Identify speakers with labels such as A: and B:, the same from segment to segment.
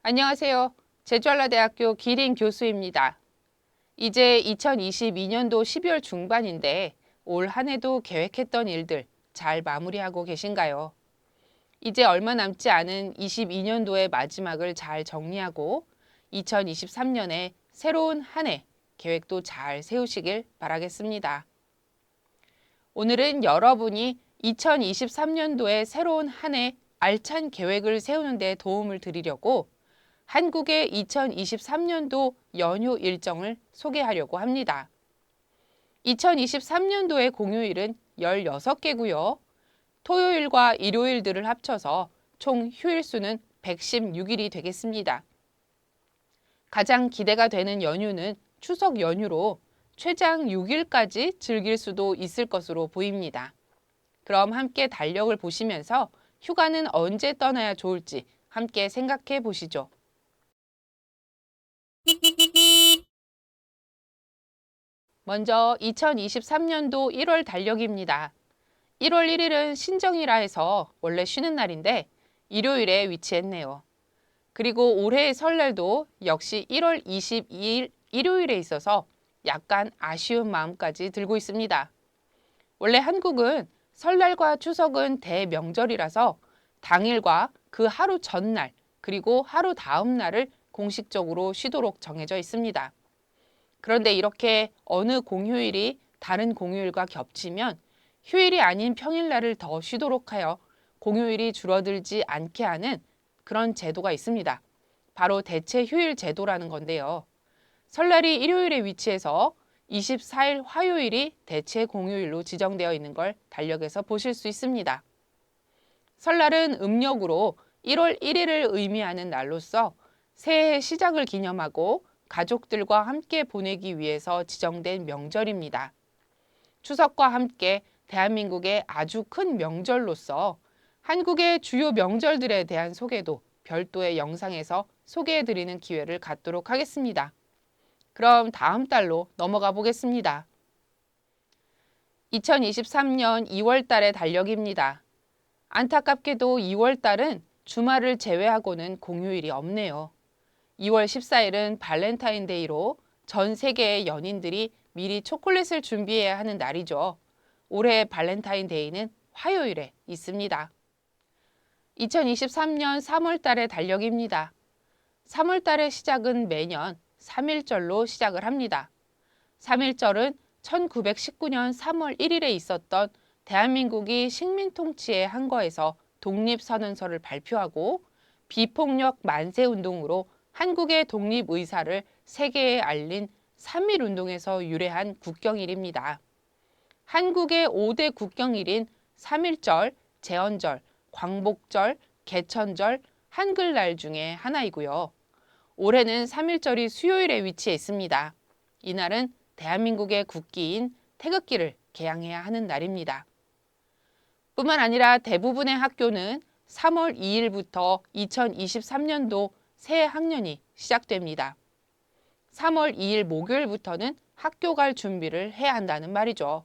A: 안녕하세요. 제주한라대학교 기린 교수입니다. 이제 2022년도 12월 중반인데 올 한 해도 계획했던 일들 잘 마무리하고 계신가요? 이제 얼마 남지 않은 22년도의 마지막을 잘 정리하고 2023년에 새로운 한 해 계획도 잘 세우시길 바라겠습니다. 오늘은 여러분이 2023년도에 새로운 한 해 알찬 계획을 세우는 데 도움을 드리려고 한국의 2023년도 연휴 일정을 소개하려고 합니다. 2023년도의 공휴일은 16개고요. 토요일과 일요일들을 합쳐서 총 휴일 수는 116일이 되겠습니다. 가장 기대가 되는 연휴는 추석 연휴로 최장 6일까지 즐길 수도 있을 것으로 보입니다. 그럼 함께 달력을 보시면서 휴가는 언제 떠나야 좋을지 함께 생각해 보시죠. 먼저 2023년도 1월 달력입니다. 1월 1일은 신정이라 해서 원래 쉬는 날인데 일요일에 위치했네요. 그리고 올해의 설날도 역시 1월 22일 일요일에 있어서 약간 아쉬운 마음까지 들고 있습니다. 원래 한국은 설날과 추석은 대명절이라서 당일과 그 하루 전날 그리고 하루 다음 날을 공식적으로 쉬도록 정해져 있습니다. 그런데 이렇게 어느 공휴일이 다른 공휴일과 겹치면 휴일이 아닌 평일날을 더 쉬도록 하여 공휴일이 줄어들지 않게 하는 그런 제도가 있습니다. 바로 대체 휴일 제도라는 건데요. 설날이 일요일에 위치해서 24일 화요일이 대체 공휴일로 지정되어 있는 걸 달력에서 보실 수 있습니다. 설날은 음력으로 1월 1일을 의미하는 날로서 새해 시작을 기념하고 가족들과 함께 보내기 위해서 지정된 명절입니다. 추석과 함께 대한민국의 아주 큰 명절로서 한국의 주요 명절들에 대한 소개도 별도의 영상에서 소개해드리는 기회를 갖도록 하겠습니다. 그럼 다음 달로 넘어가 보겠습니다. 2023년 2월 달의 달력입니다. 안타깝게도 2월 달은 주말을 제외하고는 공휴일이 없네요. 2월 14일은 발렌타인데이로 전 세계의 연인들이 미리 초콜릿을 준비해야 하는 날이죠. 올해 발렌타인데이는 화요일에 있습니다. 2023년 3월 달의 달력입니다. 3월 달의 시작은 매년 3.1절로 시작을 합니다. 3.1절은 1919년 3월 1일에 있었던 대한민국이 식민 통치에 항거해서 독립선언서를 발표하고 비폭력 만세 운동으로 한국의 독립 의사를 세계에 알린 3.1 운동에서 유래한 국경일입니다. 한국의 5대 국경일인 3.1절, 제헌절, 광복절, 개천절, 한글날 중에 하나이고요. 올해는 3.1절이 수요일에 위치해 있습니다. 이날은 대한민국의 국기인 태극기를 개양해야 하는 날입니다. 뿐만 아니라 대부분의 학교는 3월 2일부터 2023년도 새 학년이 시작됩니다. 3월 2일 목요일부터는 학교 갈 준비를 해야 한다는 말이죠.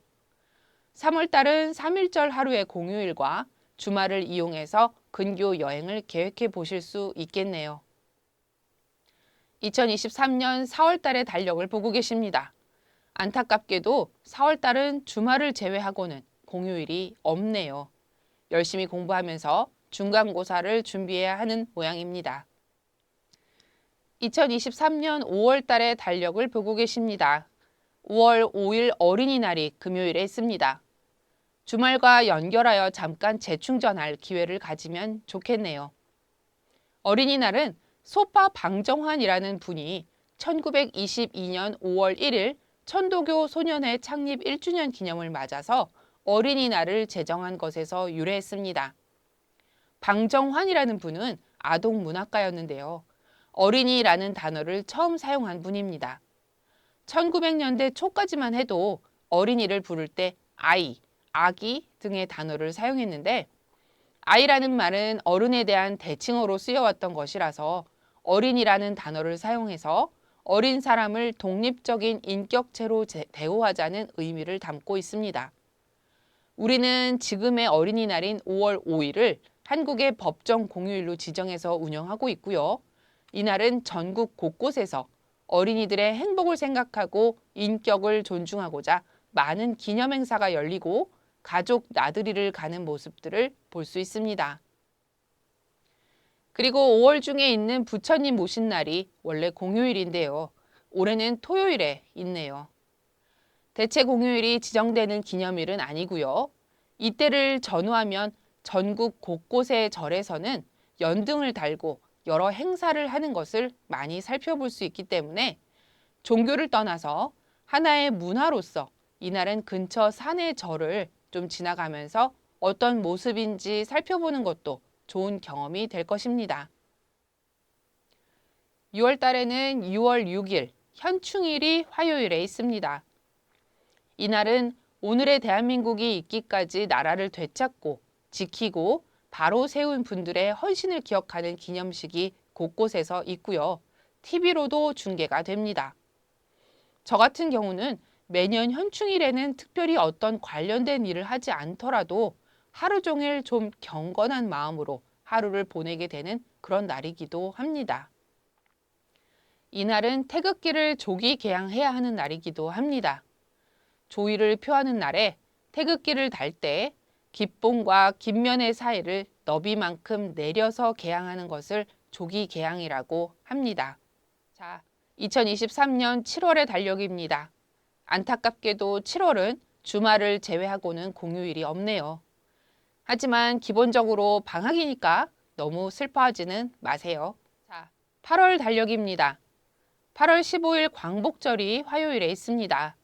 A: 3월 달은 3.1절 하루의 공휴일과 주말을 이용해서 근교 여행을 계획해 보실 수 있겠네요. 2023년 4월 달의 달력을 보고 계십니다. 안타깝게도 4월 달은 주말을 제외하고는 공휴일이 없네요. 열심히 공부하면서 중간고사를 준비해야 하는 모양입니다. 2023년 5월 달의 달력을 보고 계십니다. 5월 5일 어린이날이 금요일에 있습니다. 주말과 연결하여 잠깐 재충전할 기회를 가지면 좋겠네요. 어린이날은 소파 방정환이라는 분이 1922년 5월 1일 천도교 소년회 창립 1주년 기념을 맞아서 어린이날을 제정한 것에서 유래했습니다. 방정환이라는 분은 아동문학가였는데요. 어린이라는 단어를 처음 사용한 분입니다. 1900년대 초까지만 해도 어린이를 부를 때 아이, 아기 등의 단어를 사용했는데 아이라는 말은 어른에 대한 대칭어로 쓰여왔던 것이라서 어린이라는 단어를 사용해서 어린 사람을 독립적인 인격체로 대우하자는 의미를 담고 있습니다. 우리는 지금의 어린이날인 5월 5일을 한국의 법정 공휴일로 지정해서 운영하고 있고요. 이날은 전국 곳곳에서 어린이들의 행복을 생각하고 인격을 존중하고자 많은 기념 행사가 열리고 가족 나들이를 가는 모습들을 볼 수 있습니다. 그리고 5월 중에 있는 부처님 모신 날이 원래 공휴일인데요. 올해는 토요일에 있네요. 대체 공휴일이 지정되는 기념일은 아니고요. 이때를 전후하면 전국 곳곳의 절에서는 연등을 달고 여러 행사를 하는 것을 많이 살펴볼 수 있기 때문에 종교를 떠나서 하나의 문화로서 이날은 근처 산의 절을 좀 지나가면서 어떤 모습인지 살펴보는 것도 좋은 경험이 될 것입니다. 6월 달에는 6월 6일 현충일이 화요일에 있습니다. 이날은 오늘의 대한민국이 있기까지 나라를 되찾고 지키고 바로 세운 분들의 헌신을 기억하는 기념식이 곳곳에서 있고요. TV로도 중계가 됩니다. 저 같은 경우는 매년 현충일에는 특별히 어떤 관련된 일을 하지 않더라도 하루 종일 좀 경건한 마음으로 하루를 보내게 되는 그런 날이기도 합니다. 이날은 태극기를 조기 개양해야 하는 날이기도 합니다. 조의를 표하는 날에 태극기를 달 때 깃봉과 깃면의 사이를 너비만큼 내려서 개양하는 것을 조기 개양이라고 합니다. 자, 2023년 7월의 달력입니다. 안타깝게도 7월은 주말을 제외하고는 공휴일이 없네요. 하지만 기본적으로 방학이니까 너무 슬퍼하지는 마세요. 자, 8월 달력입니다. 8월 15일 광복절이 화요일에 있습니다.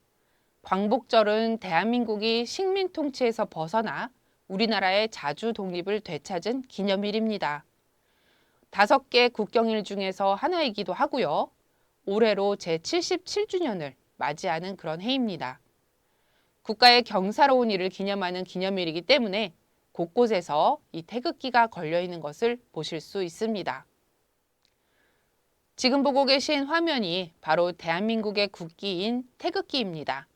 A: 광복절은 대한민국이 식민 통치에서 벗어나 우리나라의 자주 독립을 되찾은 기념일입니다. 5개 국경일 중에서 하나이기도 하고요. 올해로 제77주년을 맞이하는 그런 해입니다. 국가의 경사로운 일을 기념하는 기념일이기 때문에 곳곳에서 이 태극기가 걸려 있는 것을 보실 수 있습니다. 지금 보고 계신 화면이 바로 대한민국의 국기인 태극기입니다.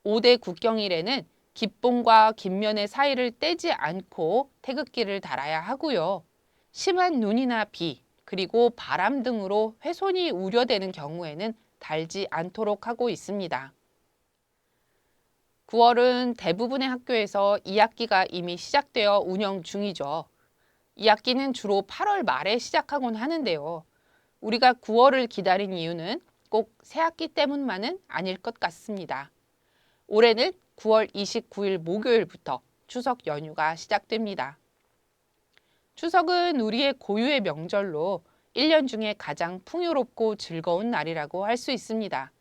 A: 5대 국경일에는 깃봉과 깃면의 사이를 떼지 않고 태극기를 달아야 하고요. 심한 눈이나 비, 그리고 바람 등으로 훼손이 우려되는 경우에는 달지 않도록 하고 있습니다. 9월은 대부분의 학교에서 2학기가 이미 시작되어 운영 중이죠. 2학기는 주로 8월 말에 시작하곤 하는데요. 우리가 9월을 기다린 이유는 꼭 새학기 때문만은 아닐 것 같습니다. 올해는 9월 29일 목요일부터 추석 연휴가 시작됩니다. 추석은 우리의 고유의 명절로 1년 중에 가장 풍요롭고 즐거운 날이라고 할 수 있습니다.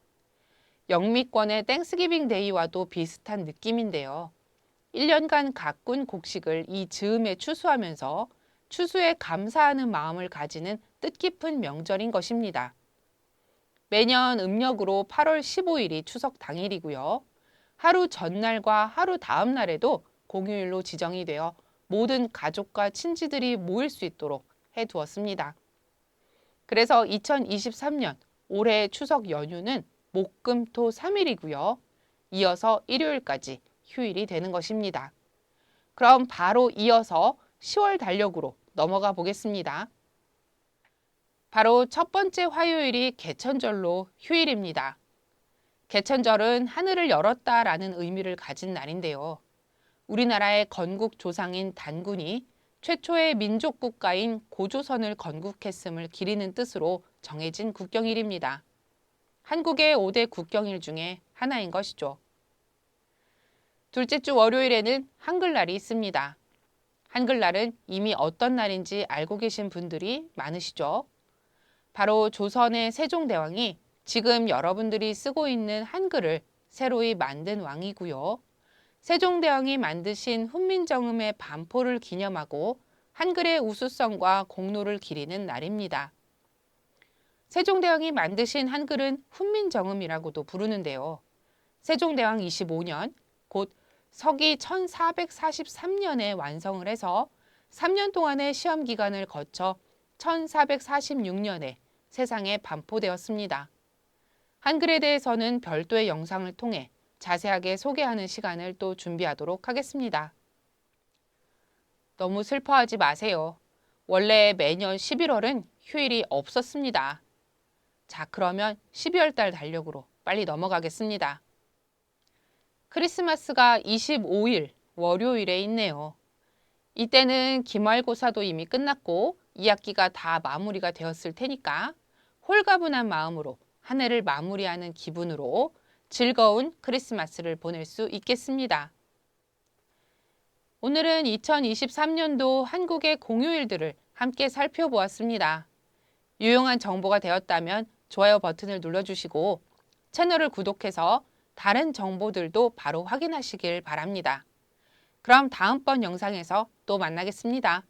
A: 영미권의 땡스기빙 데이와도 비슷한 느낌인데요. 1년간 가꾼 곡식을 이 즈음에 추수하면서 추수에 감사하는 마음을 가지는 뜻깊은 명절인 것입니다. 매년 음력으로 8월 15일이 추석 당일이고요. 하루 전날과 하루 다음 날에도 공휴일로 지정이 되어 모든 가족과 친지들이 모일 수 있도록 해두었습니다. 그래서 2023년 올해의 추석 연휴는 목, 금, 토 3일이고요. 이어서 일요일까지 휴일이 되는 것입니다. 그럼 바로 이어서 10월 달력으로 넘어가 보겠습니다. 바로 첫 번째 화요일이 개천절로 휴일입니다. 개천절은 하늘을 열었다라는 의미를 가진 날인데요. 우리나라의 건국 조상인 단군이 최초의 민족 국가인 고조선을 건국했음을 기리는 뜻으로 정해진 국경일입니다. 한국의 5대 국경일 중에 하나인 것이죠. 둘째 주 월요일에는 한글날이 있습니다. 한글날은 이미 어떤 날인지 알고 계신 분들이 많으시죠? 바로 조선의 세종대왕이 지금 여러분들이 쓰고 있는 한글을 새로이 만든 왕이고요. 세종대왕이 만드신 훈민정음의 반포를 기념하고 한글의 우수성과 공로를 기리는 날입니다. 세종대왕이 만드신 한글은 훈민정음이라고도 부르는데요. 세종대왕 25년, 곧 서기 1443년에 완성을 해서 3년 동안의 시험 기간을 거쳐 1446년에 세상에 반포되었습니다. 한글에 대해서는 별도의 영상을 통해 자세하게 소개하는 시간을 또 준비하도록 하겠습니다. 너무 슬퍼하지 마세요. 원래 매년 11월은 휴일이 없었습니다. 자, 그러면 12월 달 달력으로 빨리 넘어가겠습니다. 크리스마스가 25일 월요일에 있네요. 이때는 기말고사도 이미 끝났고 2학기가 다 마무리가 되었을 테니까 홀가분한 마음으로 한 해를 마무리하는 기분으로 즐거운 크리스마스를 보낼 수 있겠습니다. 오늘은 2023년도 한국의 공휴일들을 함께 살펴보았습니다. 유용한 정보가 되었다면 좋아요 버튼을 눌러주시고 채널을 구독해서 다른 정보들도 바로 확인하시길 바랍니다. 그럼 다음번 영상에서 또 만나겠습니다.